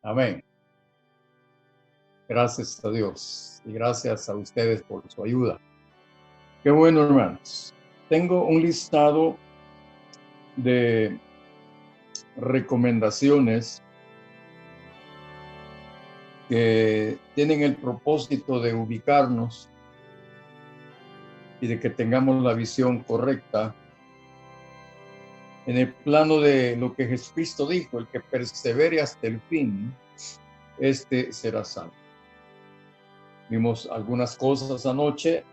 Amén. Gracias a Dios y gracias a ustedes por su ayuda. Qué bueno, hermanos. Tengo un listado de recomendaciones que tienen el propósito de ubicarnos y de que tengamos la visión correcta en el plano de lo que Jesucristo dijo: el que persevere hasta el fin, este será salvo. Vimos algunas cosas anoche.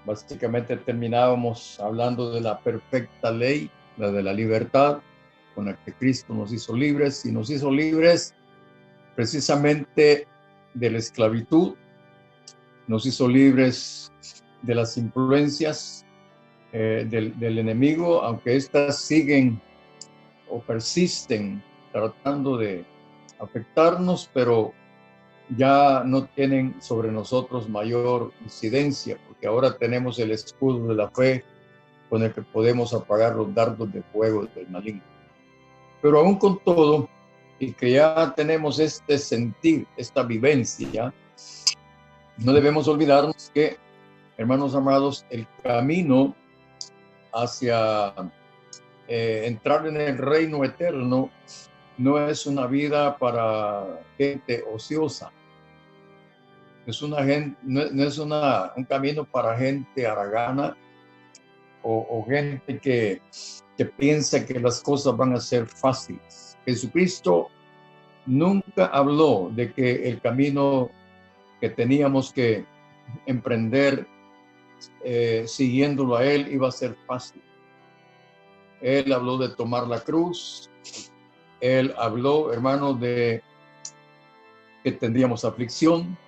Básicamente terminábamos hablando de la perfecta ley, la de la libertad, con la que Cristo nos hizo libres, y nos hizo libres precisamente de la esclavitud, nos hizo libres de las influencias del enemigo, aunque éstas siguen o persisten tratando de afectarnos, pero ya no tienen sobre nosotros mayor incidencia, porque ahora tenemos el escudo de la fe con el que podemos apagar los dardos de fuego del maligno. Pero aún con todo, y que ya tenemos este sentir, esta vivencia, no debemos olvidarnos que, hermanos amados, el camino hacia entrar en el reino eterno no es una vida para gente ociosa. No es un camino para gente haragana o gente que piensa que las cosas van a ser fáciles. Jesucristo nunca habló de que el camino que teníamos que emprender siguiéndolo a Él iba a ser fácil. Él habló de tomar la cruz. Él habló, hermanos, de que tendríamos aflicción.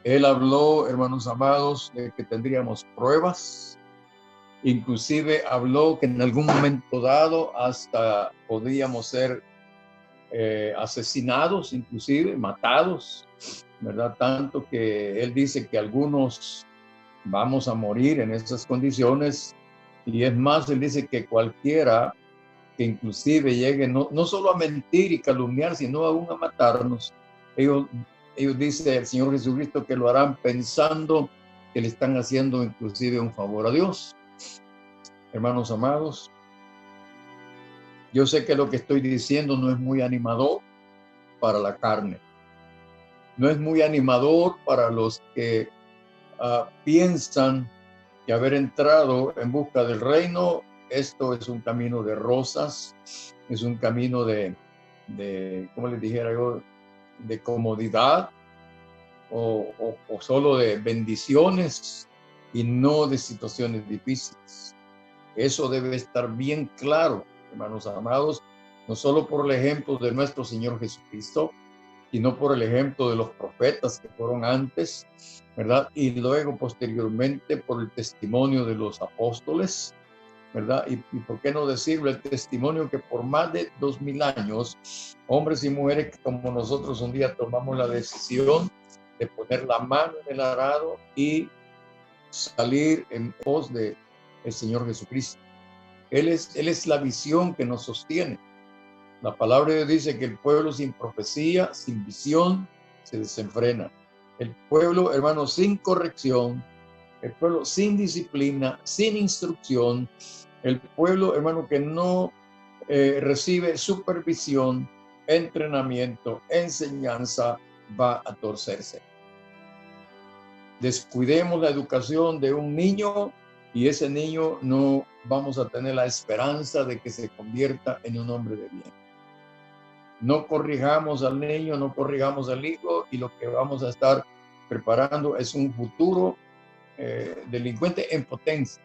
Él habló, hermanos amados, de que tendríamos pruebas. Inclusive habló que en algún momento dado hasta podríamos ser asesinados, inclusive matados, ¿verdad? Tanto que él dice que algunos vamos a morir en esas condiciones. Y es más, él dice que cualquiera que inclusive llegue no solo a mentir y calumniar, sino aún a matarnos, ellos dice el Señor Jesucristo que lo harán pensando que le están haciendo inclusive un favor a Dios. Hermanos amados, yo sé que lo que estoy diciendo no es muy animador para la carne, no es muy animador para los que piensan que haber entrado en busca del reino, esto es un camino de rosas, es un camino de ¿cómo les dijera yo?, de comodidad o solo de bendiciones y no de situaciones difíciles. Eso debe estar bien claro, hermanos amados, no solo por el ejemplo de nuestro Señor Jesucristo, sino por el ejemplo de los profetas que fueron antes, ¿verdad? Y luego, posteriormente, por el testimonio de los apóstoles, ¿verdad? Y por qué no decirlo, el testimonio que por más de 2000 años, hombres y mujeres que como nosotros un día tomamos la decisión de poner la mano en el arado y salir en pos de el Señor Jesucristo. Él es la visión que nos sostiene. La palabra de Dios dice que el pueblo sin profecía, sin visión, se desenfrena. El pueblo, hermano, sin corrección, el pueblo sin disciplina, sin instrucción, el pueblo, hermano, que no recibe supervisión, entrenamiento, enseñanza, va a torcerse. Descuidemos la educación de un niño y ese niño no vamos a tener la esperanza de que se convierta en un hombre de bien. No corrijamos al niño, no corrijamos al hijo, y lo que vamos a estar preparando es un futuro delincuente en potencia.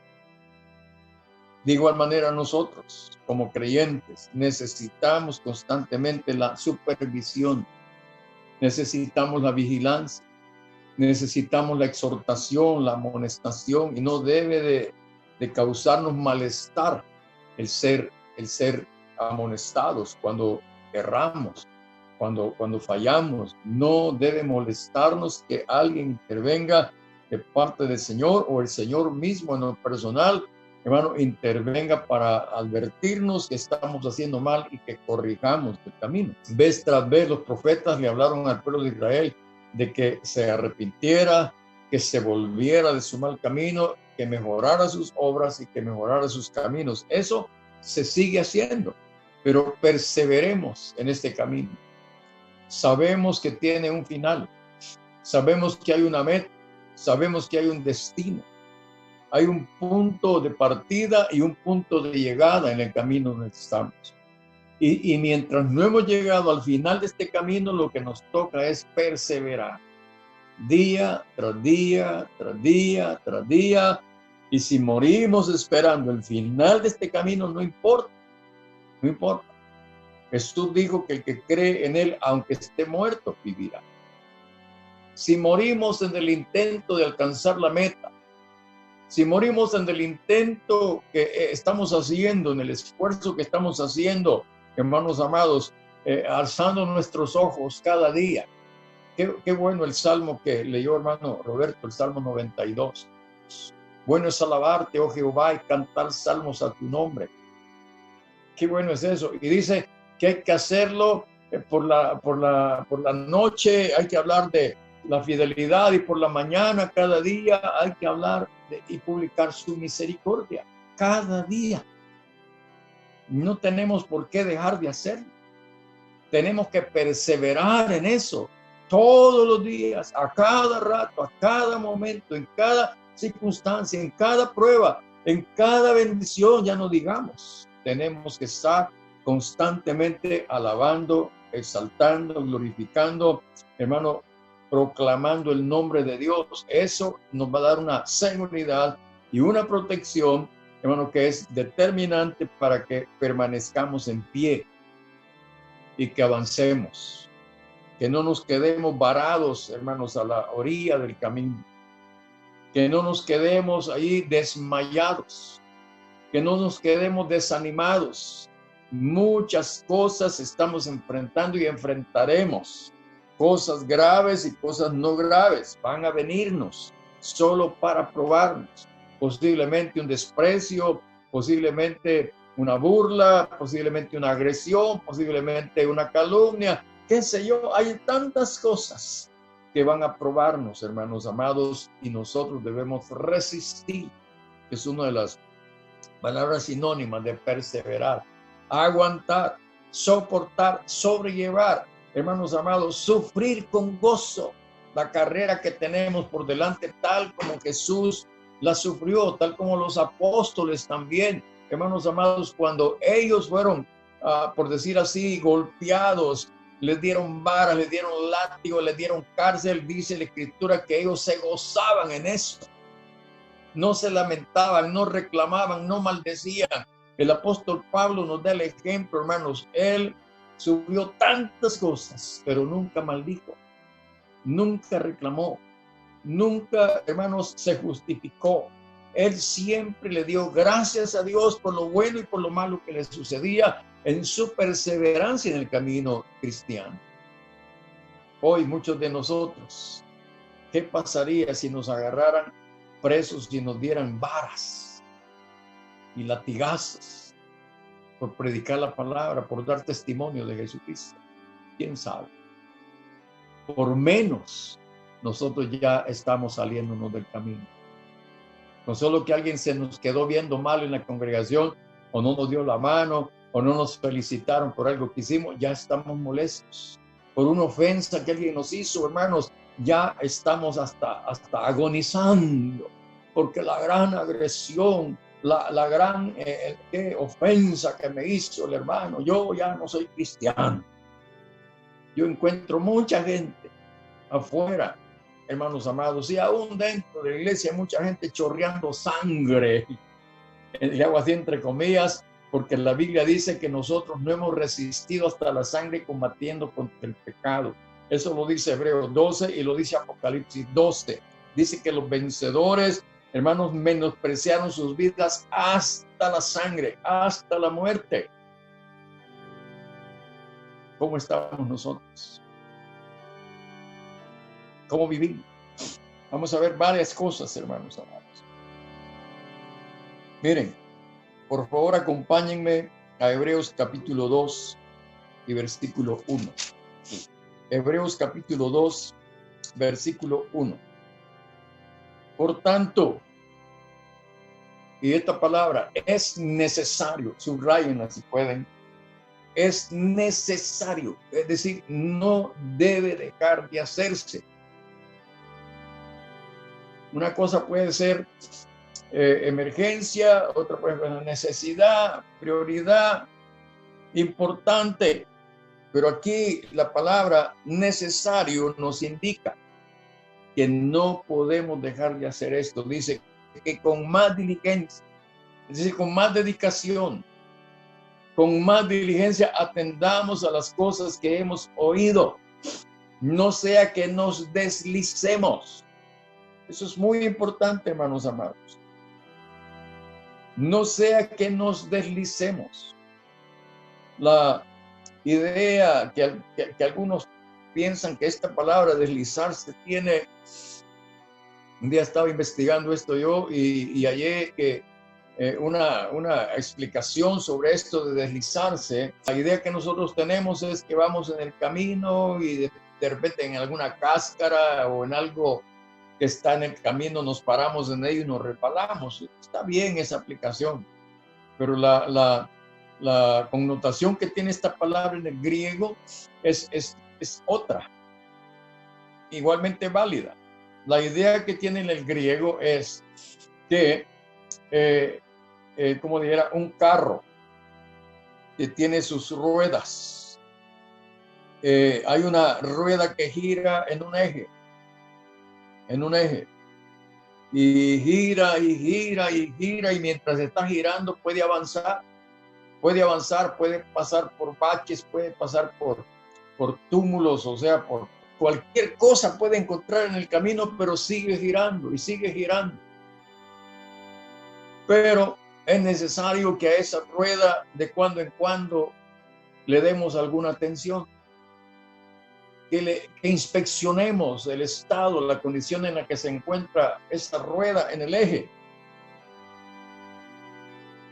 De igual manera, nosotros como creyentes necesitamos constantemente la supervisión, necesitamos la vigilancia, necesitamos la exhortación, la amonestación, y no debe de causarnos malestar el ser amonestados cuando erramos, cuando fallamos. No debe molestarnos que alguien intervenga de parte del Señor o el Señor mismo en lo personal hermano, intervenga para advertirnos que estamos haciendo mal y que corrijamos el camino. Vez tras vez los profetas le hablaron al pueblo de Israel de que se arrepintiera, que se volviera de su mal camino, que mejorara sus obras y que mejorara sus caminos. Eso se sigue haciendo, pero perseveremos en este camino. Sabemos que tiene un final, sabemos que hay una meta, sabemos que hay un destino. Hay un punto de partida y un punto de llegada en el camino donde estamos. Y mientras no hemos llegado al final de este camino, lo que nos toca es perseverar. Día tras día, tras día, tras día. Y si morimos esperando el final de este camino, no importa. No importa. Jesús dijo que el que cree en él, aunque esté muerto, vivirá. Si morimos en el intento de alcanzar la meta, si morimos en el intento que estamos haciendo, en el esfuerzo que estamos haciendo, hermanos amados, alzando nuestros ojos cada día. Qué bueno el salmo que leyó hermano Roberto, el Salmo 92. Bueno es alabarte, oh Jehová, y cantar salmos a tu nombre. Qué bueno es eso. Y dice que hay que hacerlo por la noche, hay que hablar de la fidelidad, y por la mañana, cada día, hay que hablar y publicar su misericordia. Cada día. No tenemos por qué dejar de hacerlo. Tenemos que perseverar en eso todos los días, a cada rato, a cada momento, en cada circunstancia, en cada prueba, en cada bendición, ya no digamos. Tenemos que estar constantemente alabando, exaltando, glorificando, hermano, proclamando el nombre de Dios. Eso nos va a dar una seguridad y una protección, hermano, que es determinante para que permanezcamos en pie y que avancemos, que no nos quedemos varados, hermanos, a la orilla del camino, que no nos quedemos ahí desmayados, que no nos quedemos desanimados. Muchas cosas estamos enfrentando y enfrentaremos, cosas graves y cosas no graves, van a venirnos solo para probarnos, posiblemente un desprecio, posiblemente una burla, posiblemente una agresión, posiblemente una calumnia, qué sé yo. Hay tantas cosas que van a probarnos, hermanos amados, y nosotros debemos resistir. Es una de las palabras sinónimas de perseverar, aguantar, soportar, sobrellevar, hermanos amados, sufrir con gozo la carrera que tenemos por delante, tal como Jesús la sufrió, tal como los apóstoles también, hermanos amados, cuando ellos fueron, por decir así, golpeados, les dieron varas, les dieron látigo, les dieron cárcel, dice la Escritura que ellos se gozaban en eso. No se lamentaban, no reclamaban, no maldecían. El apóstol Pablo nos da el ejemplo, hermanos. Él sufrió tantas cosas, pero nunca maldijo, nunca reclamó, nunca, hermanos, se justificó. Él siempre le dio gracias a Dios por lo bueno y por lo malo que le sucedía en su perseverancia en el camino cristiano. Hoy muchos de nosotros, ¿qué pasaría si nos agarraran presos y nos dieran varas y latigazos por predicar la palabra, por dar testimonio de Jesucristo? ¿Quién sabe? Por menos nosotros ya estamos saliéndonos del camino. No solo que alguien se nos quedó viendo mal en la congregación, o no nos dio la mano, o no nos felicitaron por algo que hicimos, ya estamos molestos. Por una ofensa que alguien nos hizo, hermanos, ya estamos hasta agonizando, porque la gran agresión, la gran ofensa que me hizo el hermano, yo ya no soy cristiano. Yo encuentro mucha gente afuera, hermanos amados, y aún dentro de la iglesia mucha gente chorreando sangre, y hago así entre comillas, porque la Biblia dice que nosotros no hemos resistido hasta la sangre combatiendo contra el pecado. Eso lo dice Hebreos 12 y lo dice Apocalipsis 12. Dice que los vencedores, hermanos, menospreciaron sus vidas hasta la sangre, hasta la muerte. ¿Cómo estamos nosotros? ¿Cómo vivimos? Vamos a ver varias cosas, hermanos amados. Miren, por favor acompáñenme a Hebreos capítulo 2 y versículo 1. Hebreos capítulo 2, versículo 1. Por tanto, y esta palabra es necesario, subrayenla si pueden, es necesario, es decir, no debe dejar de hacerse. Una cosa puede ser emergencia, otra puede ser necesidad, prioridad, importante, pero aquí la palabra necesario nos indica que no podemos dejar de hacer esto. Dice que con más diligencia, es decir, con más dedicación, con más diligencia atendamos a las cosas que hemos oído, no sea que nos deslicemos. Eso es muy importante, hermanos amados. No sea que nos deslicemos. La idea que algunos piensan que esta palabra deslizarse tiene, un día estaba investigando esto yo y hallé que una explicación sobre esto de deslizarse. La idea que nosotros tenemos es que vamos en el camino y de repente en alguna cáscara o en algo que está en el camino nos paramos en ello y nos resbalamos. Está bien esa aplicación, pero la connotación que tiene esta palabra en el griego es otra, igualmente válida. La idea que tiene en el griego es que como dijera, un carro que tiene sus ruedas. Hay una rueda que gira en un eje, y gira y gira y gira, y mientras está girando puede avanzar, puede pasar por baches, puede pasar por túmulos, o sea, por cualquier cosa puede encontrar en el camino, pero sigue girando y sigue girando. Pero es necesario que a esa rueda de cuando en cuando le demos alguna atención, que inspeccionemos el estado, la condición en la que se encuentra esa rueda en el eje.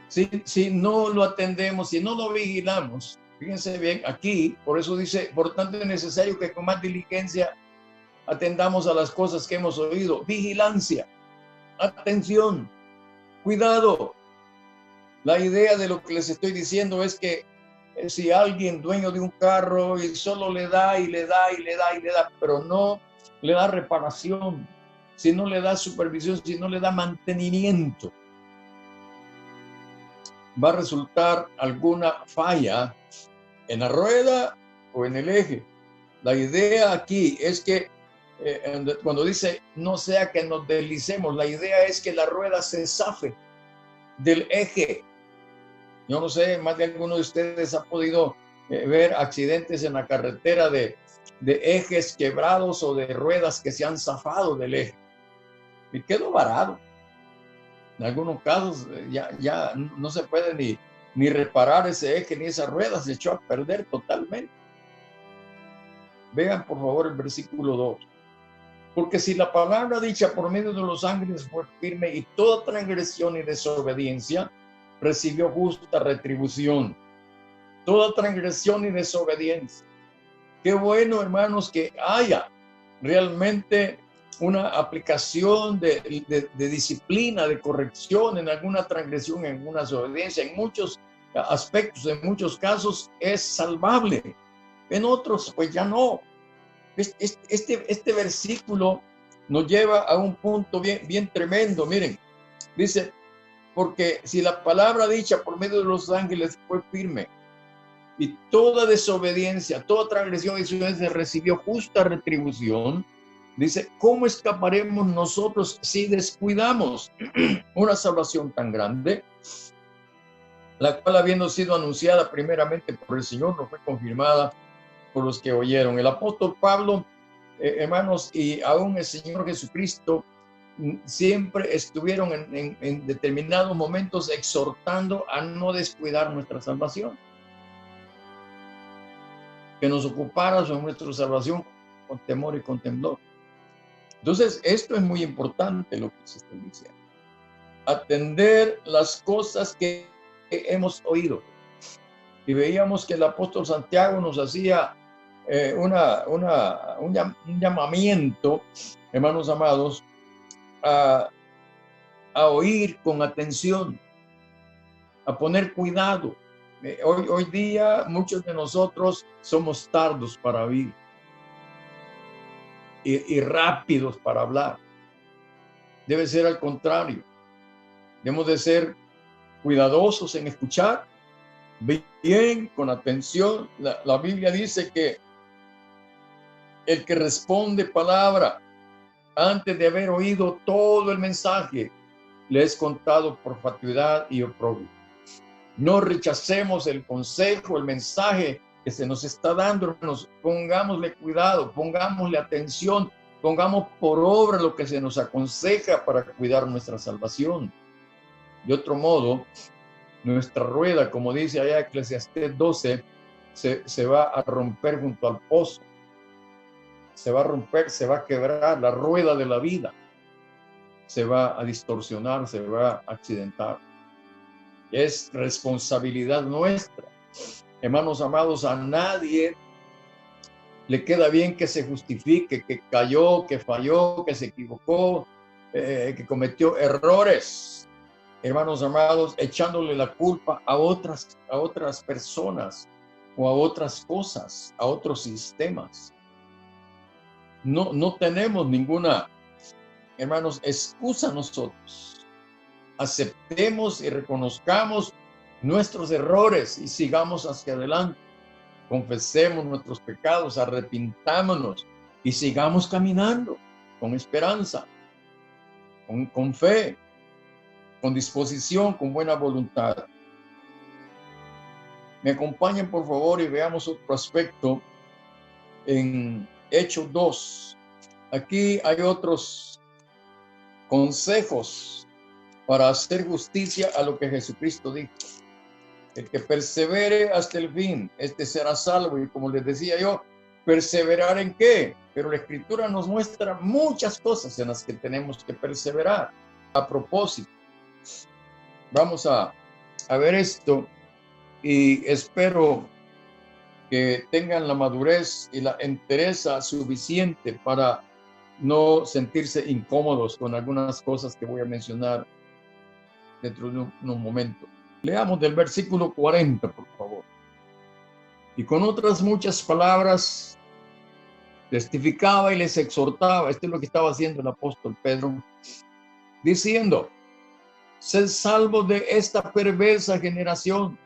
Si no lo atendemos, si no lo vigilamos, fíjense bien, aquí, por eso dice, por tanto es necesario que con más diligencia atendamos a las cosas que hemos oído. Vigilancia, atención, cuidado. La idea de lo que les estoy diciendo es que si alguien dueño de un carro y solo le da y le da y le da y le da, pero no le da reparación, si no le da supervisión, si no le da mantenimiento, va a resultar alguna falla en la rueda o en el eje. La idea aquí es que cuando dice no sea que nos deslicemos, la idea es que la rueda se zafe del eje. Yo no sé, más de alguno de ustedes ha podido ver accidentes en la carretera de ejes quebrados o de ruedas que se han zafado del eje y quedó varado. En algunos casos ya no se puede ni reparar ese eje ni esa rueda, se echó a perder totalmente. Vean por favor el versículo 2. Porque si la palabra dicha por medio de los ángeles fue firme y toda transgresión y desobediencia recibió justa retribución. Toda transgresión y desobediencia. Qué bueno, hermanos, que haya realmente una aplicación de disciplina, de corrección en alguna transgresión, en alguna desobediencia. En muchos aspectos, en muchos casos es salvable. En otros, pues ya no. Este versículo nos lleva a un punto bien tremendo. Miren, dice, porque si la palabra dicha por medio de los ángeles fue firme y toda desobediencia, toda transgresión y desobediencia recibió justa retribución, dice, ¿cómo escaparemos nosotros si descuidamos una salvación tan grande, la cual habiendo sido anunciada primeramente por el Señor, no fue confirmada por los que oyeron? El apóstol Pablo, hermanos, y aún el Señor Jesucristo, siempre estuvieron en determinados momentos exhortando a no descuidar nuestra salvación, que nos ocupara sobre nuestra salvación con temor y con temblor. Entonces, esto es muy importante lo que se está diciendo. atender las cosas que hemos oído. Y veíamos que el apóstol Santiago nos hacía un llamamiento, hermanos amados, a oír con atención, a poner cuidado. Hoy día muchos de nosotros somos tardos para oír y rápidos para hablar. Debe ser al contrario. Debemos de ser cuidadosos en escuchar bien, con atención. La Biblia dice que el que responde palabra antes de haber oído todo el mensaje le es contado por fatuidad y oprobio. No rechacemos el consejo, el mensaje que se nos está dando, hermanos. Pongámosle cuidado, pongámosle atención, pongamos por obra lo que se nos aconseja para cuidar nuestra salvación. De otro modo, nuestra rueda, como dice allá Eclesiastés 12, se va a romper junto al pozo. Se va a romper, se va a quebrar la rueda de la vida. Se va a distorsionar, se va a accidentar. Es responsabilidad nuestra. Hermanos amados, a nadie le queda bien que se justifique, que cayó, que falló, que se equivocó, que cometió errores. Hermanos amados, echándole la culpa a otras personas o a otras cosas, a otros sistemas. No tenemos ninguna, hermanos, excusa nosotros. Aceptemos y reconozcamos nuestros errores y sigamos hacia adelante. Confesemos nuestros pecados, arrepintámonos y sigamos caminando con esperanza, con fe, con disposición, con buena voluntad. Me acompañen, por favor, y veamos otro aspecto en Hechos 2. Aquí hay otros consejos para hacer justicia a lo que Jesucristo dijo. El que persevere hasta el fin, este será salvo. Y como les decía yo, ¿perseverar en qué? Pero la Escritura nos muestra muchas cosas en las que tenemos que perseverar. A propósito, vamos a ver esto y espero que tengan la madurez y la entereza suficiente para no sentirse incómodos con algunas cosas que voy a mencionar dentro de unos momentos. Leamos del versículo 40, por favor. Y con otras muchas palabras testificaba y les exhortaba. Esto es lo que estaba haciendo el apóstol Pedro, diciendo: sed salvos de esta perversa generación.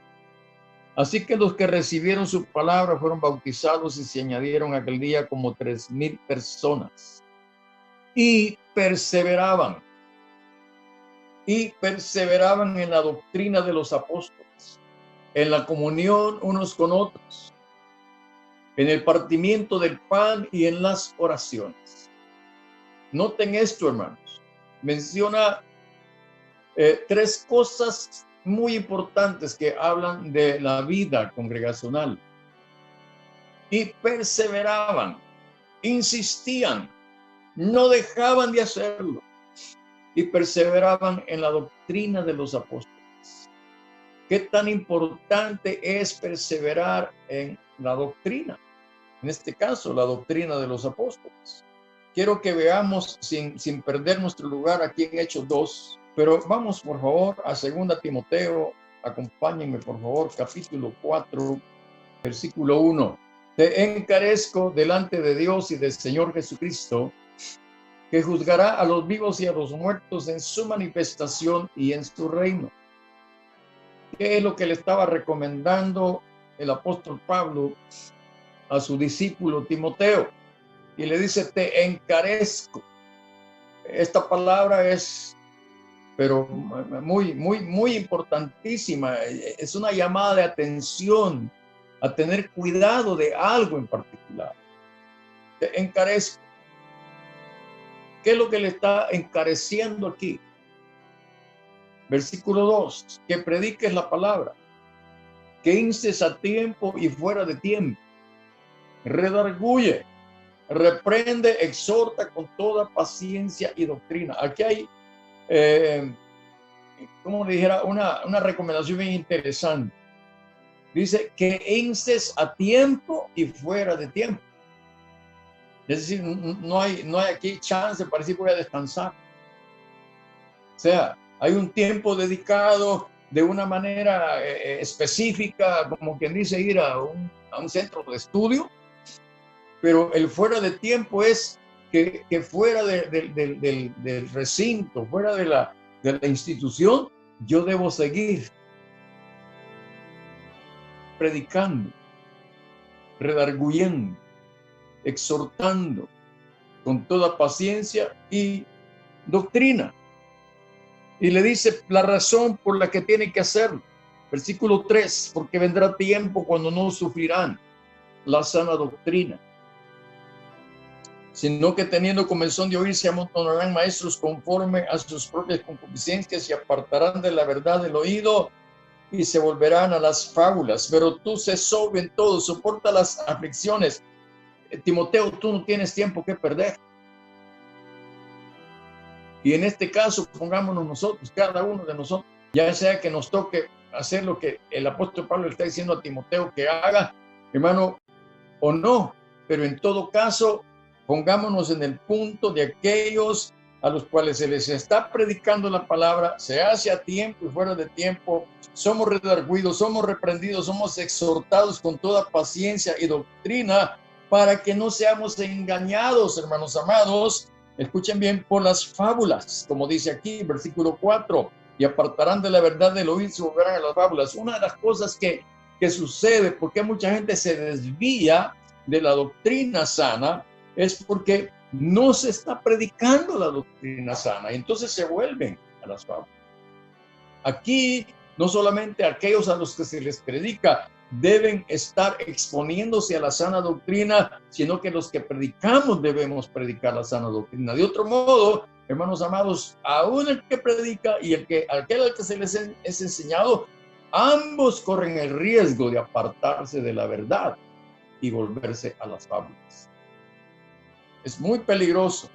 Así que los que recibieron su palabra fueron bautizados y se añadieron aquel día como 3,000 personas. Y perseveraban en la doctrina de los apóstoles, en la comunión unos con otros, en el partimiento del pan y en las oraciones. Noten esto, hermanos. Menciona tres cosas muy importantes que hablan de la vida congregacional. Y perseveraban, insistían, no dejaban de hacerlo. Y perseveraban en la doctrina de los apóstoles. ¿Qué tan importante es perseverar en la doctrina? En este caso, la doctrina de los apóstoles. Quiero que veamos sin perder nuestro lugar aquí en Hechos 2, pero vamos por favor a 2 Timoteo, acompáñenme por favor, capítulo 4, versículo 1. Te encarezco delante de Dios y del Señor Jesucristo, que juzgará a los vivos y a los muertos en su manifestación y en su reino. ¿Qué es lo que le estaba recomendando el apóstol Pablo a su discípulo Timoteo? Y le dice: te encarezco. Esta palabra es, pero muy importantísima. Es una llamada de atención a tener cuidado de algo en particular. Te encarezco. ¿Qué es lo que le está encareciendo aquí? Versículo 2, que prediques la palabra, que instes a tiempo y fuera de tiempo, redarguye, reprende, exhorta con toda paciencia y doctrina. Aquí hay como le dijera, una recomendación bien interesante. Dice que instes a tiempo y fuera de tiempo. Es decir, no hay aquí chance para decir voy a descansar. O sea, hay un tiempo dedicado de una manera específica, como quien dice, ir a un centro de estudio, pero el fuera de tiempo es que fuera del recinto, fuera de la institución, yo debo seguir predicando, redarguyendo, exhortando con toda paciencia y doctrina. Y le dice la razón por la que tiene que hacerlo. Versículo 3, porque vendrá tiempo cuando no sufrirán la sana doctrina, sino que teniendo comezón de oír se amontonarán maestros conforme a sus propias concupiscencias y apartarán de la verdad del oído y se volverán a las fábulas. Pero tú sé sobrio en todo, soporta las aflicciones. Timoteo, tú no tienes tiempo que perder. Y en este caso, pongámonos nosotros, cada uno de nosotros, ya sea que nos toque hacer lo que el apóstol Pablo le está diciendo a Timoteo que haga, hermano, o no, pero en todo caso, pongámonos en el punto de aquellos a los cuales se les está predicando la palabra, se hace a tiempo y fuera de tiempo, somos redarguidos, somos reprendidos, somos exhortados con toda paciencia y doctrina para que no seamos engañados, hermanos amados. Escuchen bien, por las fábulas, como dice aquí, versículo 4, y apartarán de la verdad del oír y se volverán a las fábulas. Una de las cosas que sucede, porque mucha gente se desvía de la doctrina sana, es porque no se está predicando la doctrina sana, y entonces se vuelven a las fábulas. Aquí, no solamente aquellos a los que se les predica deben estar exponiéndose a la sana doctrina, sino que los que predicamos debemos predicar la sana doctrina. De otro modo, hermanos amados, aún el que predica y aquel al que se les es enseñado, ambos corren el riesgo de apartarse de la verdad y volverse a las fábulas. Es muy peligroso.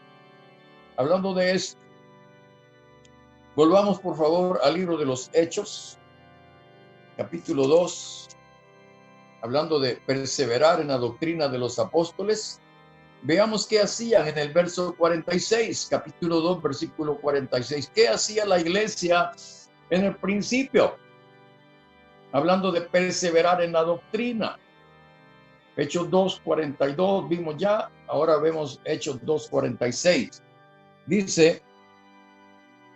Hablando de esto, volvamos por favor al libro de los Hechos, capítulo 2. Hablando de perseverar en la doctrina de los apóstoles, veamos qué hacían en el verso 46, capítulo 2, versículo 46. ¿Qué hacía la iglesia en el principio? Hablando de perseverar en la doctrina. Hechos 2:42 vimos ya, ahora vemos Hechos 2:46. Dice,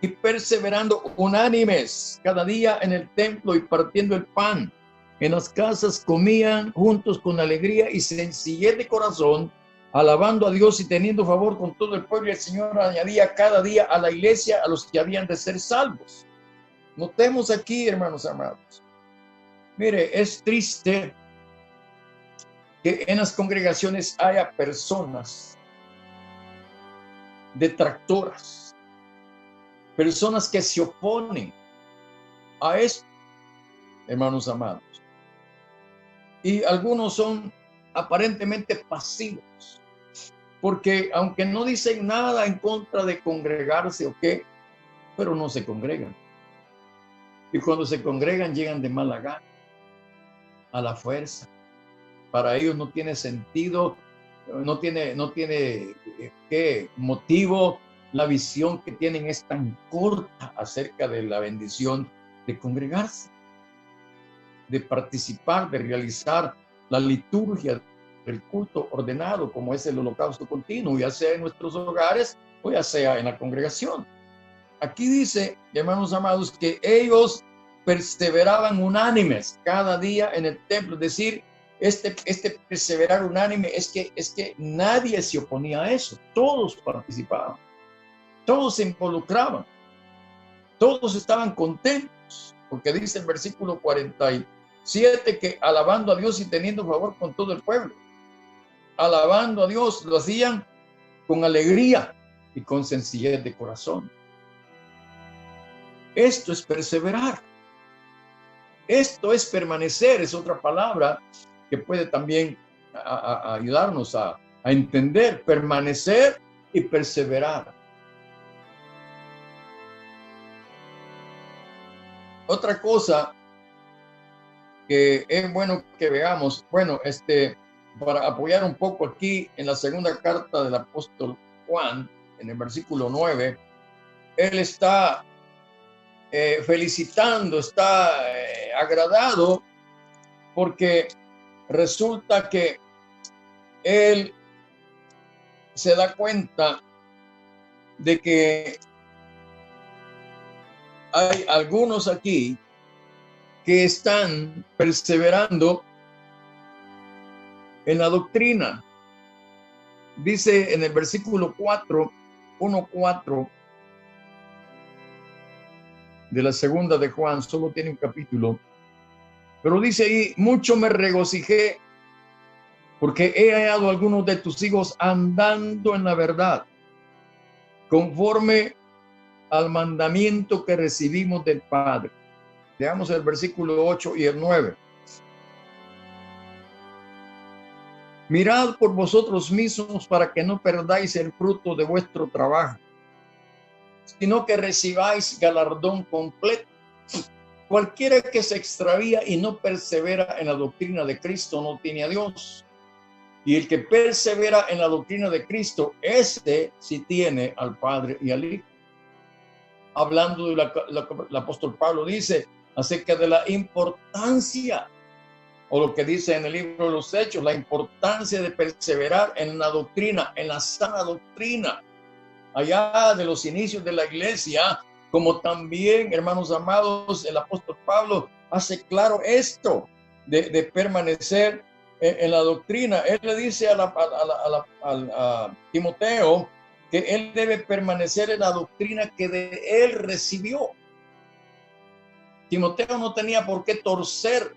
y perseverando unánimes cada día en el templo y partiendo el pan, en las casas comían juntos con alegría y sencillez de corazón, alabando a Dios y teniendo favor con todo el pueblo. Y el Señor añadía cada día a la iglesia a los que habían de ser salvos. Notemos aquí, hermanos amados. Mire, es triste que en las congregaciones haya personas detractoras, personas que se oponen a esto, hermanos amados. Y algunos son aparentemente pasivos, porque aunque no dicen nada en contra de congregarse o qué, pero no se congregan. Y cuando se congregan llegan de mala gana, a la fuerza. Para ellos no tiene sentido, no tiene qué motivo. La visión que tienen es tan corta acerca de la bendición de congregarse, de participar, de realizar la liturgia del culto ordenado, como es el holocausto continuo, ya sea en nuestros hogares o ya sea en la congregación. Aquí dice, hermanos amados, que ellos perseveraban unánimes cada día en el templo. Es decir, este perseverar unánime es que nadie se oponía a eso. Todos participaban, todos se involucraban, todos estaban contentos, porque dice el versículo 47 que alabando a Dios y teniendo favor con todo el pueblo. Alabando a Dios, lo hacían con alegría y con sencillez de corazón. Esto es perseverar. Esto es permanecer, es otra palabra que puede también ayudarnos a entender, permanecer y perseverar. Otra cosa que es bueno que veamos, bueno, para apoyar un poco aquí en la segunda carta del apóstol Juan, en el versículo 9, él está felicitando, está agradado, porque resulta que él se da cuenta de que hay algunos aquí que están perseverando en la doctrina. Dice en el versículo 4, 1:4 de la segunda de Juan, solo tiene un capítulo, pero dice ahí: mucho me regocijé porque he hallado a algunos de tus hijos andando en la verdad, conforme al mandamiento que recibimos del Padre. Veamos el versículo 8 y el 9. Mirad por vosotros mismos para que no perdáis el fruto de vuestro trabajo, sino que recibáis galardón completo. Cualquiera que se extravía y no persevera en la doctrina de Cristo no tiene a Dios. Y el que persevera en la doctrina de Cristo, ese sí tiene al Padre y al Hijo. Hablando el apóstol Pablo dice acerca de la importancia, o lo que dice en el libro de los Hechos, la importancia de perseverar en la doctrina, en la sana doctrina, allá de los inicios de la iglesia, como también, hermanos amados, el apóstol Pablo hace claro esto de permanecer en la doctrina. Él le dice a Timoteo que él debe permanecer en la doctrina que de él recibió. Timoteo no tenía por qué torcer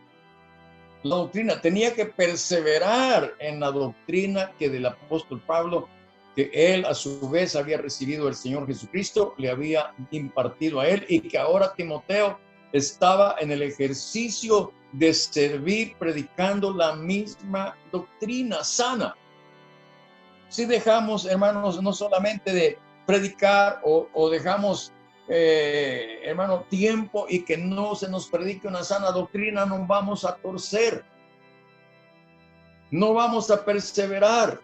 la doctrina, tenía que perseverar en la doctrina que del apóstol Pablo, que él a su vez había recibido del Señor Jesucristo, le había impartido a él, y que ahora Timoteo estaba en el ejercicio de servir predicando la misma doctrina sana. Si dejamos, hermanos, no solamente de predicar o dejamos, hermano, tiempo y que no se nos predique una sana doctrina, no vamos a torcer, no vamos a perseverar.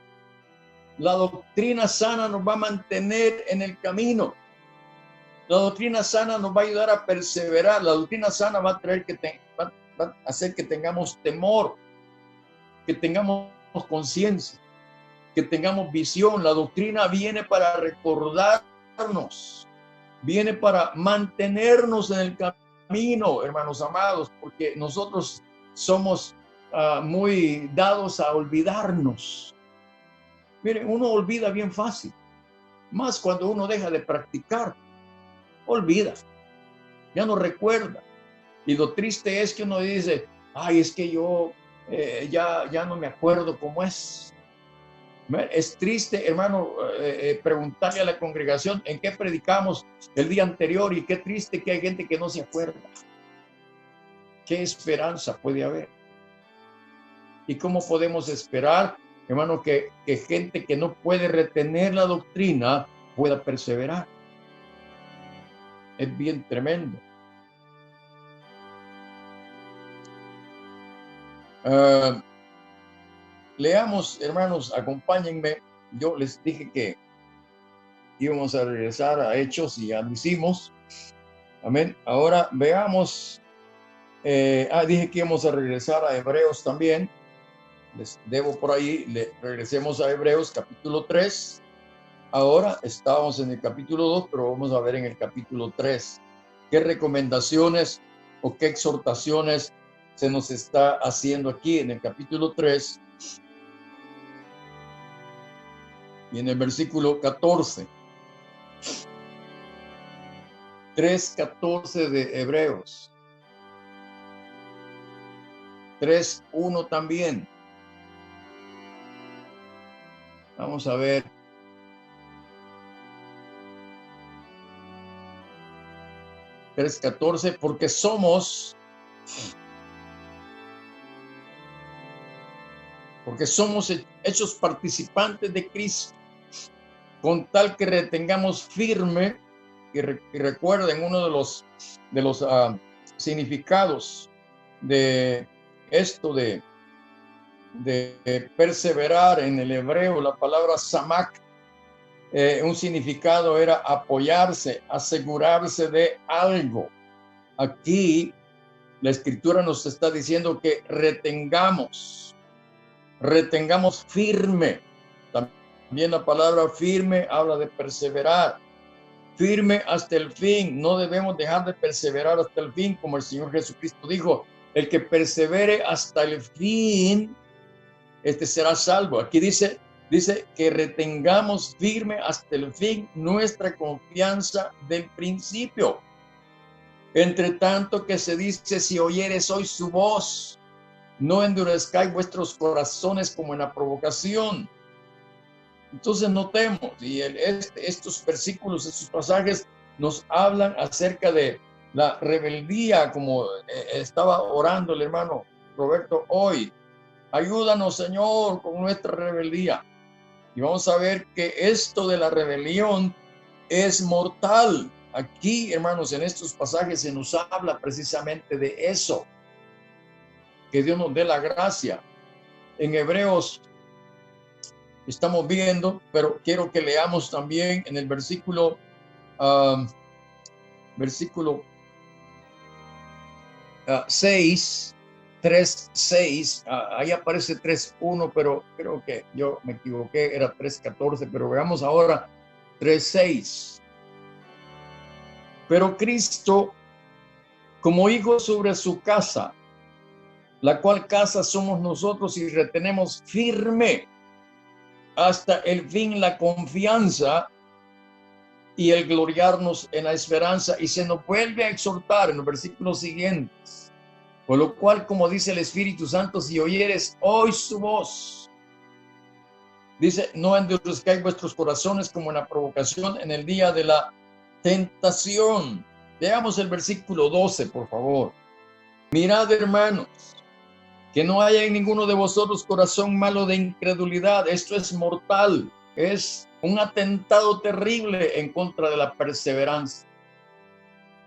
La doctrina sana nos va a mantener en el camino. La doctrina sana nos va a ayudar a perseverar. La doctrina sana va a traer va a hacer que tengamos temor, que tengamos conciencia, que tengamos visión. La doctrina viene para recordarnos, viene para mantenernos en el camino, hermanos amados, porque nosotros somos muy dados a olvidarnos. Miren, uno olvida bien fácil, más cuando uno deja de practicar, olvida, ya no recuerda. Y lo triste es que uno dice, ay, es que yo ya no me acuerdo cómo es. Es triste, hermano, preguntarle a la congregación en qué predicamos el día anterior, y qué triste que hay gente que no se acuerda. ¿Qué esperanza puede haber? ¿Y cómo podemos esperar, hermano, que gente que no puede retener la doctrina pueda perseverar? Es bien tremendo. Leamos, hermanos, acompáñenme. Yo les dije que íbamos a regresar a Hechos y ya lo hicimos. Amén. Ahora veamos. Dije que íbamos a regresar a Hebreos también. Les debo por ahí, regresemos a Hebreos capítulo 3. Ahora estamos en el capítulo 2, pero vamos a ver en el capítulo 3 qué recomendaciones o qué exhortaciones se nos está haciendo aquí en el capítulo 3 y en el versículo 14. 3:14 de Hebreos. 3:1 también. Vamos a ver. (3:14) porque somos hechos participantes de Cristo, con tal que retengamos firme, y recuerden, uno de los significados de esto de perseverar en el hebreo. La palabra samak, un significado era apoyarse, asegurarse de algo. Aquí la escritura nos está diciendo que retengamos firme. También la palabra firme habla de perseverar, firme hasta el fin. No debemos dejar de perseverar hasta el fin, como el Señor Jesucristo dijo: el que persevere hasta el fin, este será salvo. Aquí dice que retengamos firme hasta el fin nuestra confianza del principio. Entre tanto que se dice: si oyeres hoy su voz, no endurezcáis vuestros corazones como en la provocación. Entonces notemos, y estos versículos, estos pasajes nos hablan acerca de la rebeldía, como estaba orando el hermano Roberto hoy. Ayúdanos, Señor, con nuestra rebeldía. Y vamos a ver que esto de la rebelión es mortal. Aquí, hermanos, en estos pasajes se nos habla precisamente de eso. Que Dios nos dé la gracia. En Hebreos estamos viendo, pero quiero que leamos también en el versículo 6, 3:6, ahí aparece 3:1, pero creo que yo me equivoqué, era 3:14, pero veamos ahora 3:6. Pero Cristo, como hijo sobre su casa, la cual casa somos nosotros, y retenemos firme hasta el fin la confianza y el gloriarnos en la esperanza. Y se nos vuelve a exhortar en los versículos siguientes: por lo cual, como dice el Espíritu Santo, si oyeres hoy su voz, dice, no endurezcáis vuestros corazones como en la provocación, en el día de la tentación. Veamos el versículo 12, por favor. Mirad, hermanos, que no haya en ninguno de vosotros corazón malo de incredulidad. Esto es mortal, es un atentado terrible en contra de la perseverancia.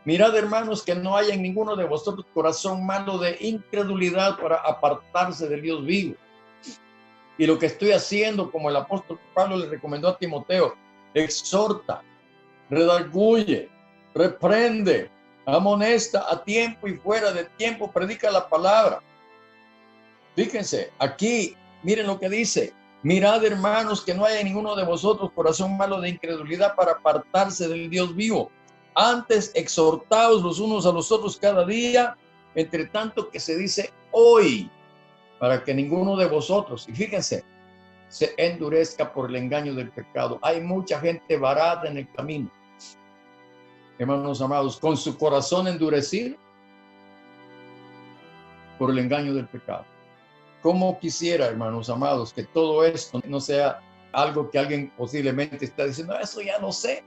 Mirad, hermanos, que no haya en ninguno de vosotros corazón malo de incredulidad para apartarse del Dios vivo. Y lo que estoy haciendo, como el apóstol Pablo le recomendó a Timoteo: exhorta, redarguye, reprende, amonesta a tiempo y fuera de tiempo, predica la palabra. Fíjense, aquí, miren lo que dice: mirad, hermanos, que no haya en ninguno de vosotros corazón malo de incredulidad para apartarse del Dios vivo. Antes exhortaos los unos a los otros cada día, entre tanto que se dice hoy, para que ninguno de vosotros, y fíjense, se endurezca por el engaño del pecado. Hay mucha gente varada en el camino, hermanos amados, con su corazón endurecido por el engaño del pecado. ¿Cómo quisiera, hermanos amados, que todo esto no sea algo que alguien posiblemente está diciendo: eso ya no sé?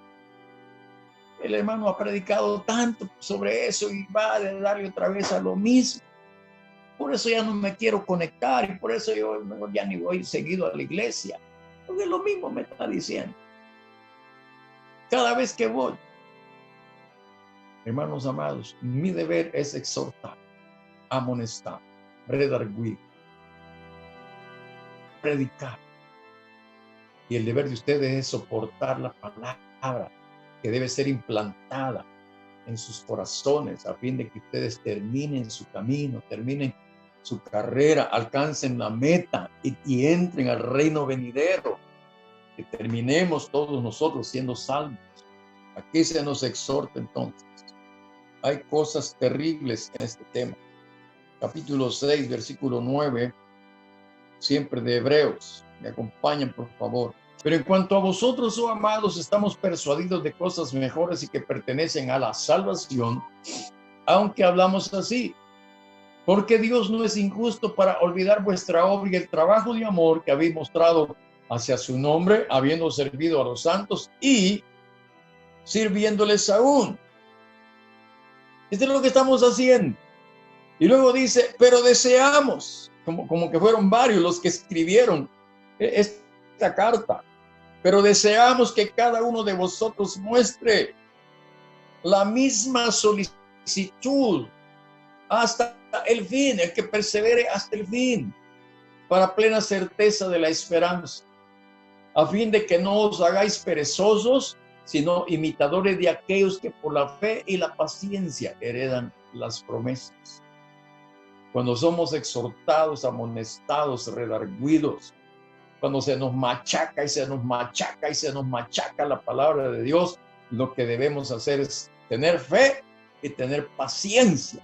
El hermano ha predicado tanto sobre eso y va a darle otra vez a lo mismo. Por eso ya no me quiero conectar, y por eso yo ya ni voy seguido a la iglesia, porque lo mismo me está diciendo cada vez que voy. Hermanos amados, mi deber es exhortar, amonestar, redarguir, predicar. Y el deber de ustedes es soportar la palabra que debe ser implantada en sus corazones, a fin de que ustedes terminen su camino, terminen su carrera, alcancen la meta y entren al reino venidero, que terminemos todos nosotros siendo salvos. Aquí se nos exhorta entonces. Hay cosas terribles en este tema. Capítulo 6, versículo 9, siempre de Hebreos. Me acompañan, por favor. Pero en cuanto a vosotros, oh amados, estamos persuadidos de cosas mejores y que pertenecen a la salvación, aunque hablamos así. Porque Dios no es injusto para olvidar vuestra obra y el trabajo de amor que habéis mostrado hacia su nombre, habiendo servido a los santos y sirviéndoles aún. Esto es lo que estamos haciendo. Y luego dice: pero deseamos, como que fueron varios los que escribieron esta carta, pero deseamos que cada uno de vosotros muestre la misma solicitud hasta el fin, el que persevere hasta el fin, para plena certeza de la esperanza, a fin de que no os hagáis perezosos, sino imitadores de aquellos que por la fe y la paciencia heredan las promesas. Cuando somos exhortados, amonestados, redarguidos, cuando se nos machaca y se nos machaca y se nos machaca la palabra de Dios, lo que debemos hacer es tener fe y tener paciencia,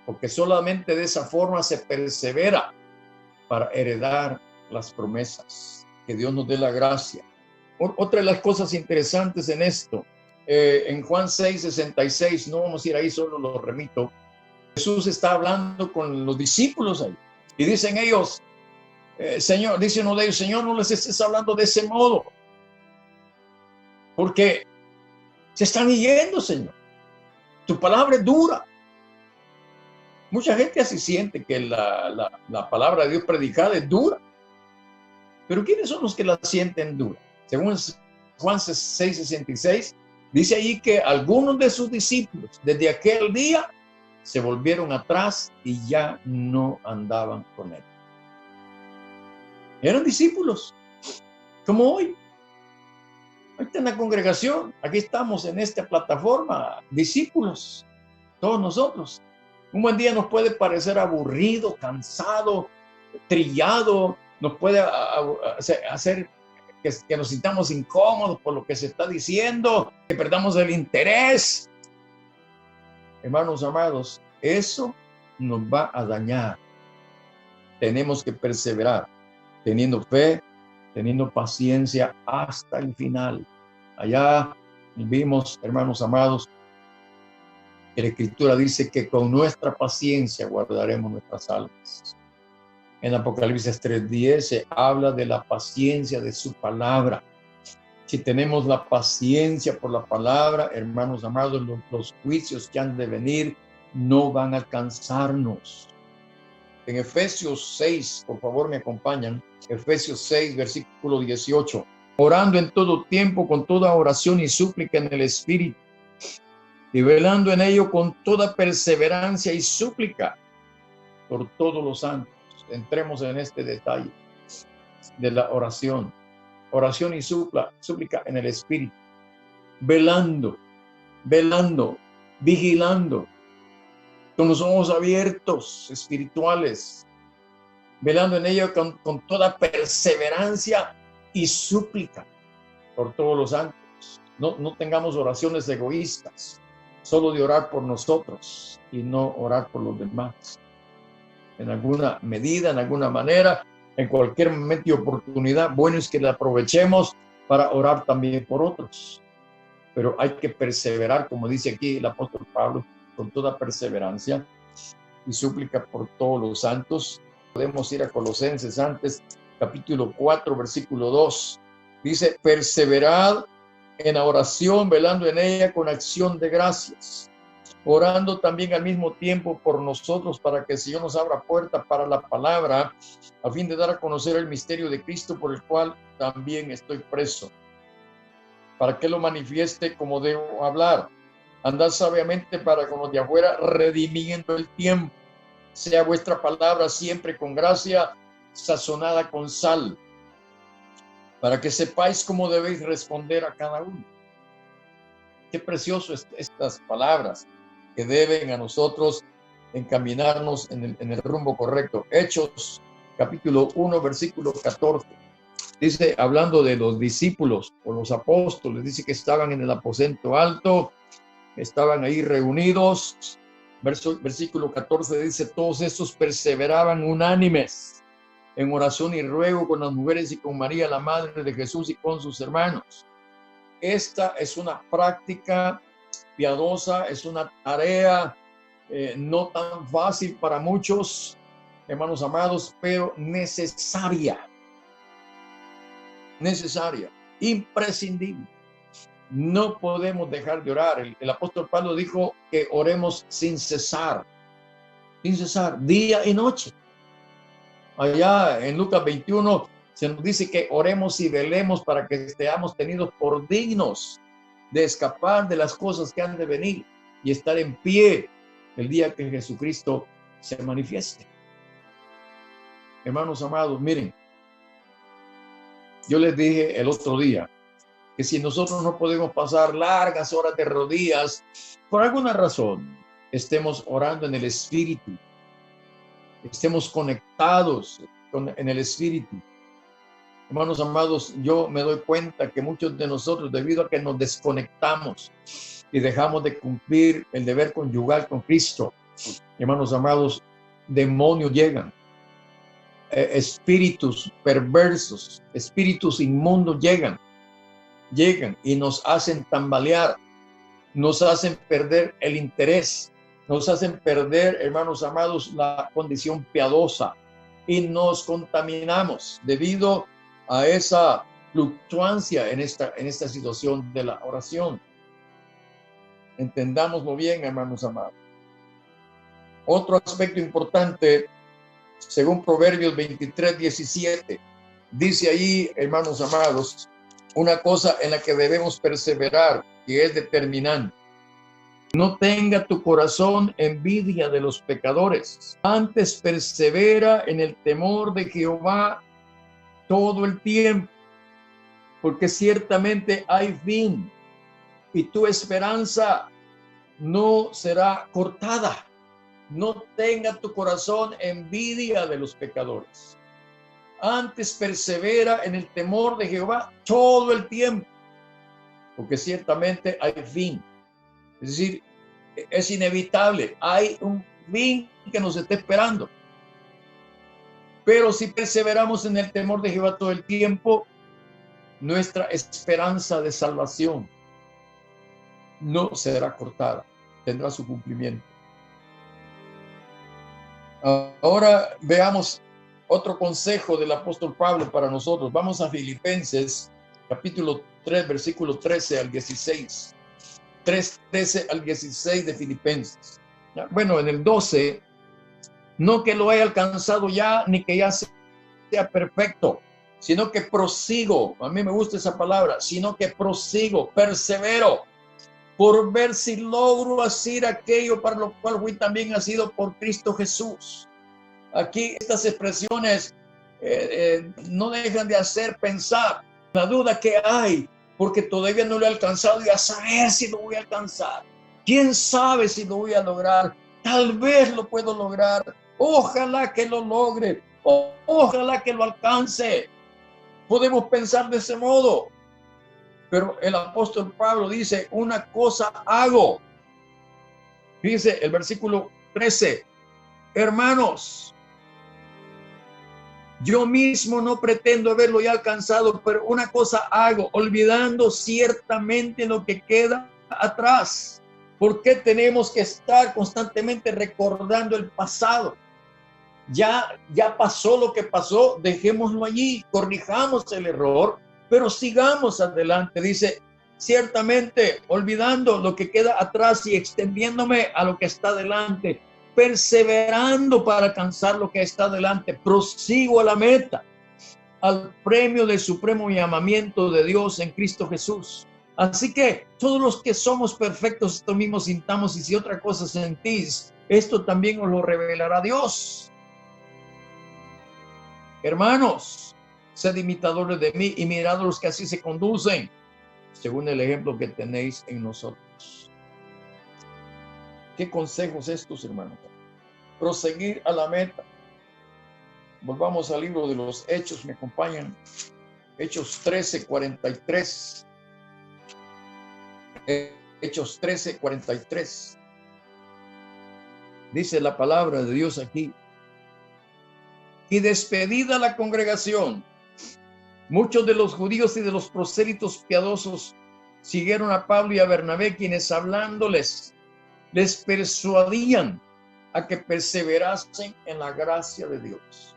porque solamente de esa forma se persevera para heredar las promesas. Que Dios nos dé la gracia. Otra de las cosas interesantes en esto, en Juan 6:66, no vamos a ir ahí, solo lo remito. Jesús está hablando con los discípulos ahí y dicen ellos, Señor, dice uno de ellos, Señor, no les estés hablando de ese modo, porque se están yendo, Señor. Tu palabra es dura. Mucha gente así siente que la palabra de Dios predicada es dura. Pero ¿quiénes son los que la sienten dura? Según Juan 6:66, dice allí que algunos de sus discípulos desde aquel día se volvieron atrás y ya no andaban con él. Eran discípulos, como hoy. Ahí está en la congregación, aquí estamos en esta plataforma, discípulos, todos nosotros. Un buen día nos puede parecer aburrido, cansado, trillado, nos puede hacer que nos sintamos incómodos por lo que se está diciendo, que perdamos el interés. Hermanos amados, eso nos va a dañar. Tenemos que perseverar, teniendo fe, teniendo paciencia hasta el final. Allá vimos, hermanos amados, que la Escritura dice que con nuestra paciencia guardaremos nuestras almas. En Apocalipsis 3:10 se habla de la paciencia de su palabra. Si tenemos la paciencia por la palabra, hermanos amados, los juicios que han de venir no van a alcanzarnos. En Efesios 6, por favor me acompañan, Efesios 6, versículo 18. Orando en todo tiempo, con toda oración y súplica en el Espíritu, y velando en ello con toda perseverancia y súplica por todos los santos. Entremos en este detalle de la oración. Oración y súplica en el Espíritu. Velando, vigilando, con los ojos abiertos, espirituales, velando en ello con toda perseverancia y súplica por todos los santos. No tengamos oraciones egoístas, solo de orar por nosotros y no orar por los demás. En alguna medida, en alguna manera, en cualquier momento y oportunidad, bueno es que la aprovechemos para orar también por otros. Pero hay que perseverar, como dice aquí el apóstol Pablo, con toda perseverancia y súplica por todos los santos. Podemos ir a Colosenses antes, capítulo 4, versículo 2. Dice, perseverad en la oración, velando en ella con acción de gracias, orando también al mismo tiempo por nosotros, para que el Señor nos abra puerta para la palabra, a fin de dar a conocer el misterio de Cristo, por el cual también estoy preso, para que lo manifieste como debo hablar. Andad sabiamente para con los de afuera, redimiendo el tiempo. Sea vuestra palabra siempre con gracia, sazonada con sal, para que sepáis cómo debéis responder a cada uno. Qué precioso estas palabras que deben a nosotros encaminarnos en el rumbo correcto. Hechos, capítulo 1, versículo 14. Dice, hablando de los discípulos o los apóstoles, dice que estaban en el aposento alto, estaban ahí reunidos. Versículo 14 dice, todos estos perseveraban unánimes en oración y ruego con las mujeres y con María, la madre de Jesús, y con sus hermanos. Esta es una práctica piadosa, es una tarea no tan fácil para muchos, hermanos amados, pero necesaria, imprescindible. No podemos dejar de orar. El apóstol Pablo dijo que oremos sin cesar, día y noche. Allá en Lucas 21 se nos dice que oremos y velemos para que seamos tenidos por dignos de escapar de las cosas que han de venir y estar en pie el día que Jesucristo se manifieste. Hermanos amados, miren, yo les dije el otro día que si nosotros no podemos pasar largas horas de rodillas, por alguna razón, estemos orando en el Espíritu, estemos conectados en el Espíritu. Hermanos amados, yo me doy cuenta que muchos de nosotros, debido a que nos desconectamos y dejamos de cumplir el deber conyugal con Cristo, hermanos amados, demonios llegan, espíritus perversos, espíritus inmundos llegan y nos hacen tambalear, nos hacen perder el interés, nos hacen perder, hermanos amados, la condición piadosa y nos contaminamos debido a esa fluctuancia en esta situación de la oración. Entendámoslo bien, hermanos amados. Otro aspecto importante, según Proverbios 23:17, dice ahí, hermanos amados, una cosa en la que debemos perseverar, que es determinante. No tenga tu corazón envidia de los pecadores, antes persevera en el temor de Jehová todo el tiempo, porque ciertamente hay fin y tu esperanza no será cortada. No tenga tu corazón envidia de los pecadores. Antes persevera en el temor de Jehová todo el tiempo, porque ciertamente hay fin. Es decir, es inevitable, hay un fin que nos está esperando. Pero si perseveramos en el temor de Jehová todo el tiempo, nuestra esperanza de salvación no será cortada, tendrá su cumplimiento. Ahora veamos otro consejo del apóstol Pablo para nosotros. Vamos a Filipenses, capítulo 3, versículo 13 al 16. 13 al 16 de Filipenses. Bueno, en el 12, no que lo haya alcanzado ya, ni que ya sea perfecto, sino que prosigo, a mí me gusta esa palabra, sino que prosigo, persevero, por ver si logro hacer aquello para lo cual fui también nacido por Cristo Jesús. Aquí estas expresiones no dejan de hacer pensar la duda que hay, porque todavía no lo he alcanzado y a saber si lo voy a alcanzar. ¿Quién sabe si lo voy a lograr? Tal vez lo puedo lograr. Ojalá que lo logre. Ojalá que lo alcance. Podemos pensar de ese modo. Pero el apóstol Pablo dice, una cosa hago. Dice el versículo 13, hermanos, yo mismo no pretendo haberlo ya alcanzado, pero una cosa hago, olvidando ciertamente lo que queda atrás. ¿Por qué tenemos que estar constantemente recordando el pasado? Ya pasó lo que pasó, dejémoslo allí, corrijamos el error, pero sigamos adelante. Dice, ciertamente, olvidando lo que queda atrás y extendiéndome a lo que está adelante, perseverando para alcanzar lo que está adelante, prosigo a la meta, al premio del supremo llamamiento de Dios en Cristo Jesús. Así que todos los que somos perfectos, esto mismo sintamos, y si otra cosa sentís, esto también os lo revelará Dios. Hermanos, sed imitadores de mí y mirad a los que así se conducen, según el ejemplo que tenéis en nosotros. ¿Qué consejos estos, hermanos? Proseguir a la meta. Volvamos al libro de los Hechos, me acompañan. Hechos 13:43. Hechos 13:43. Dice la palabra de Dios aquí. Y despedida la congregación, muchos de los judíos y de los prosélitos piadosos siguieron a Pablo y a Bernabé, quienes hablándoles les persuadían a que perseverasen en la gracia de Dios.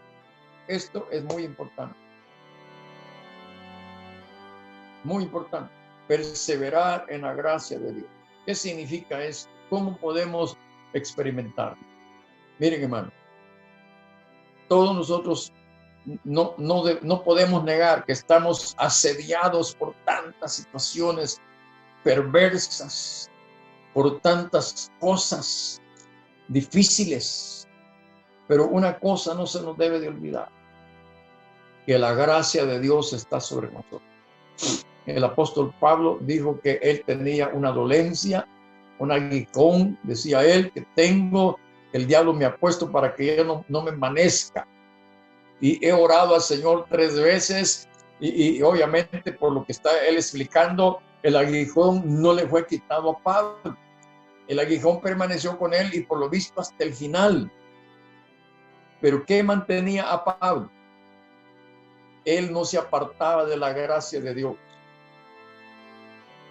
Esto es muy importante. Muy importante. Perseverar en la gracia de Dios. ¿Qué significa esto? ¿Cómo podemos experimentarlo? Miren, hermano, todos nosotros no podemos negar que estamos asediados por tantas situaciones perversas, por tantas cosas difíciles. Pero una cosa no se nos debe de olvidar, que la gracia de Dios está sobre nosotros. El apóstol Pablo dijo que él tenía una dolencia, un aguijón, decía él, que tengo, el diablo me ha puesto para que yo no me envanezca. Y he orado al Señor 3 veces y obviamente por lo que está él explicando, el aguijón no le fue quitado a Pablo. El aguijón permaneció con él y por lo visto hasta el final. Pero ¿qué mantenía a Pablo? Él no se apartaba de la gracia de Dios.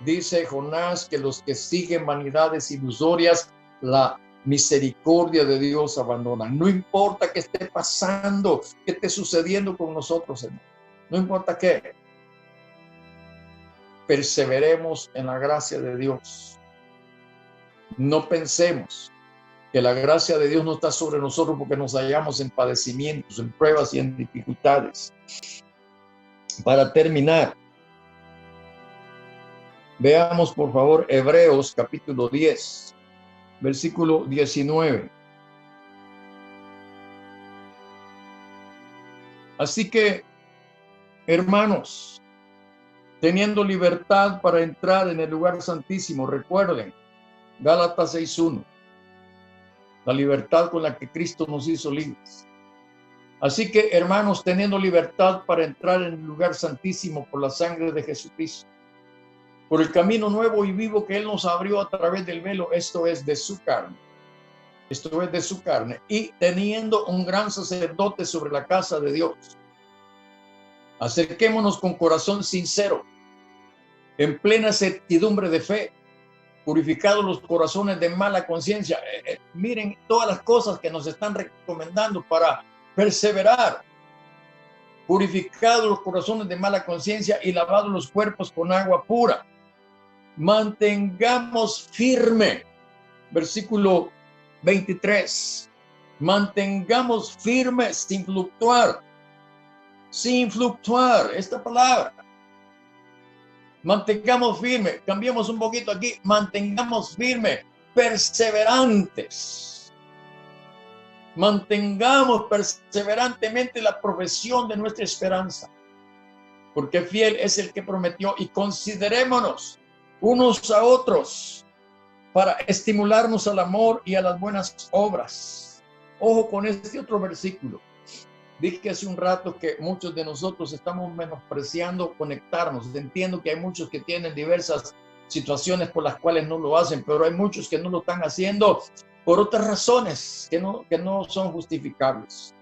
Dice Jonás que los que siguen vanidades ilusorias, la misericordia de Dios abandonan. No importa qué esté pasando, qué esté sucediendo con nosotros, Señor. No importa qué. Perseveremos en la gracia de Dios. No pensemos que la gracia de Dios no está sobre nosotros porque nos hallamos en padecimientos, en pruebas y en dificultades. Para terminar, veamos por favor Hebreos capítulo 10, versículo 19. Así que, hermanos, teniendo libertad para entrar en el lugar santísimo, recuerden, Gálatas 6:1, la libertad con la que Cristo nos hizo libres. Así que, hermanos, teniendo libertad para entrar en el lugar santísimo por la sangre de Jesucristo, por el camino nuevo y vivo que Él nos abrió a través del velo, esto es de su carne. Esto es de su carne. Y teniendo un gran sacerdote sobre la casa de Dios, acerquémonos con corazón sincero, en plena certidumbre de fe, purificados los corazones de mala conciencia. Miren todas las cosas que nos están recomendando para perseverar. Purificados los corazones de mala conciencia y lavados los cuerpos con agua pura. Mantengamos firme, versículo 23, mantengamos firme sin fluctuar, esta palabra, mantengamos firme, cambiamos un poquito aquí, mantengamos firme, perseverantes, mantengamos perseverantemente la profesión de nuestra esperanza, porque fiel es el que prometió, y considerémonos unos a otros para estimularnos al amor y a las buenas obras. Ojo con este otro versículo. Dije hace un rato que muchos de nosotros estamos menospreciando conectarnos. Entiendo que hay muchos que tienen diversas situaciones por las cuales no lo hacen, pero hay muchos que no lo están haciendo por otras razones que no son justificables.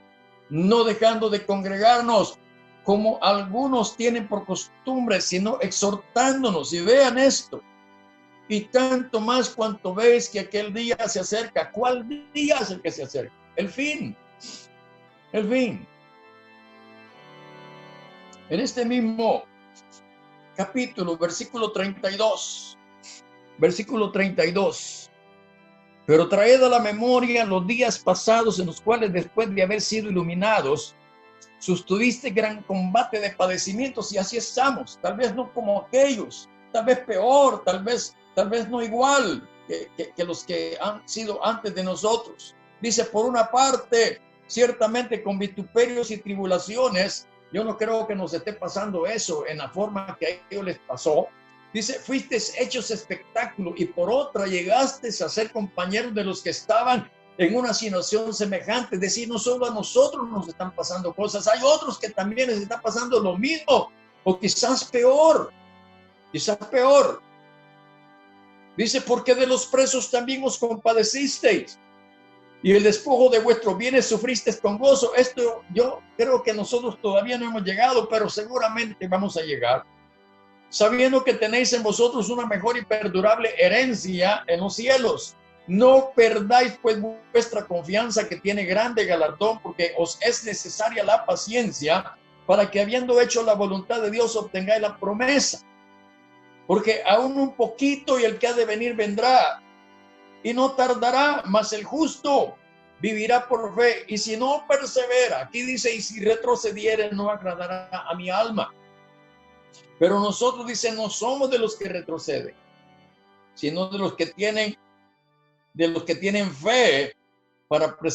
No dejando de congregarnos como algunos tienen por costumbre, sino exhortándonos. Y vean esto. Y tanto más cuanto veis que aquel día se acerca. ¿Cuál día es el que se acerca? El fin. El fin. En este mismo capítulo, versículo 32. Versículo 32. Pero traed a la memoria los días pasados en los cuales, después de haber sido iluminados, sostuviste gran combate de padecimientos, y así estamos. Tal vez no como aquellos, tal vez peor, tal vez no igual que los que han sido antes de nosotros. Dice, por una parte, ciertamente con vituperios y tribulaciones. Yo no creo que nos esté pasando eso en la forma que a ellos les pasó. Dice, fuisteis hechos espectáculo, y por otra llegasteis a ser compañeros de los que estaban en una situación semejante. Es decir, no solo a nosotros nos están pasando cosas, hay otros que también les está pasando lo mismo, o quizás peor, Dice, porque de los presos también os compadecisteis, y el despojo de vuestros bienes sufristeis con gozo. Esto yo creo que nosotros todavía no hemos llegado, pero seguramente vamos a llegar. Sabiendo que tenéis en vosotros una mejor y perdurable herencia en los cielos. No perdáis pues vuestra confianza, que tiene grande galardón, porque os es necesaria la paciencia, para que habiendo hecho la voluntad de Dios obtengáis la promesa. Porque aún un poquito y el que ha de venir vendrá, y no tardará, mas el justo vivirá por fe. Y si no persevera, aquí dice, y si retrocediere, no agradará a mi alma. Pero nosotros, dice, no somos de los que retroceden, sino de los que tienen fe para